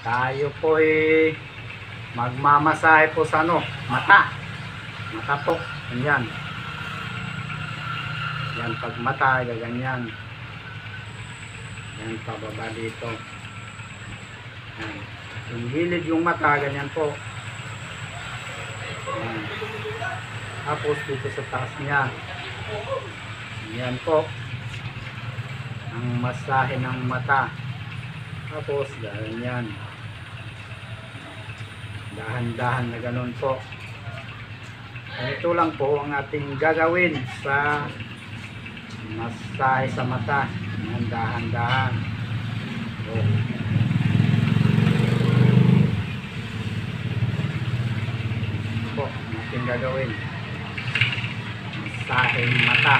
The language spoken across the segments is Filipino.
Tayo po magmamasahe po sa mata. Mata po. Ganyan. Yan, pag mata, ganyan. Yan, pababa dito. Yan. Yung gilid yung mata, ganyan po. Yan. Tapos dito sa taas niya. Yan po. Ang masahe ng mata. Tapos ganyan. Dahan-dahan na ganun po. Ito lang po ang ating gagawin sa masahe sa mata. Yan, dahan-dahan. Po, ang ating gagawin. Masahe mata.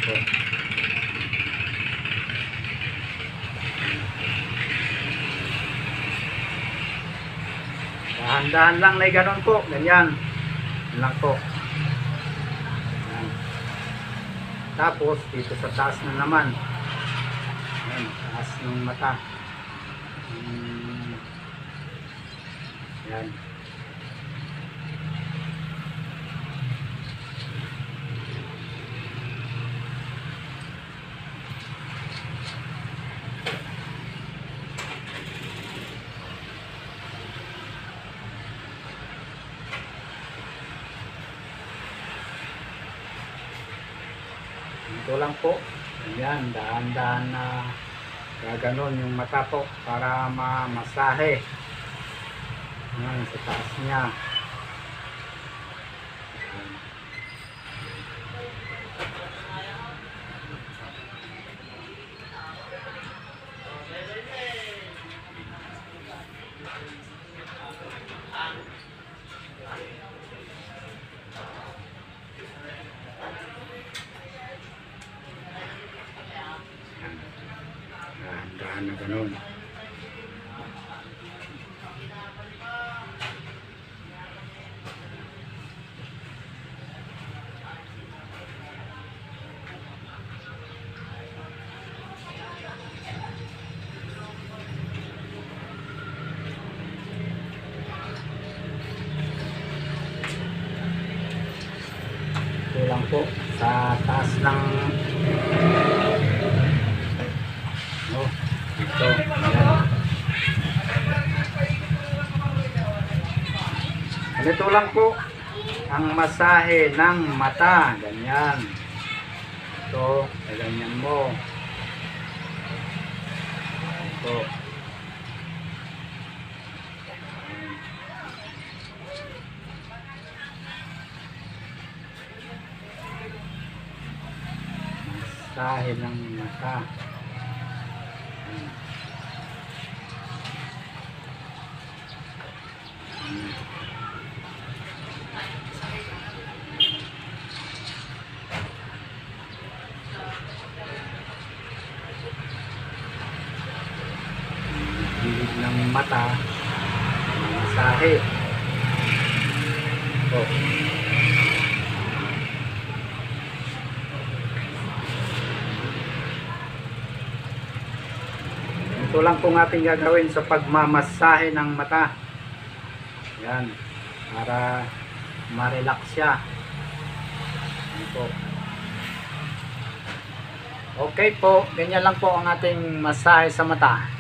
Po. Dahan-dahan lang na ganun po. Ganyan. Yan lang po. Yan. Tapos dito sa taas na naman. Yan, taas ng mata. Yan. Ito lang po. Ayan, dahan-dahan na gaganon yung mata po para mamasahe. Ayan, sa taas niya. Dahan-dahan na ganun. Ito lang po sa taas ng ito. Ganito lang po ang masahe ng mata. Ganyan. Ito, ganyan mo. Ito. Masahe ng mata. Gilid ng mata, masahe. Ito lang pong ating gagawin sa pagmamasahe ng mata. Yan, para ma-relax siya. Ito. Okay po, ganyan lang po ang ating masahe sa mata.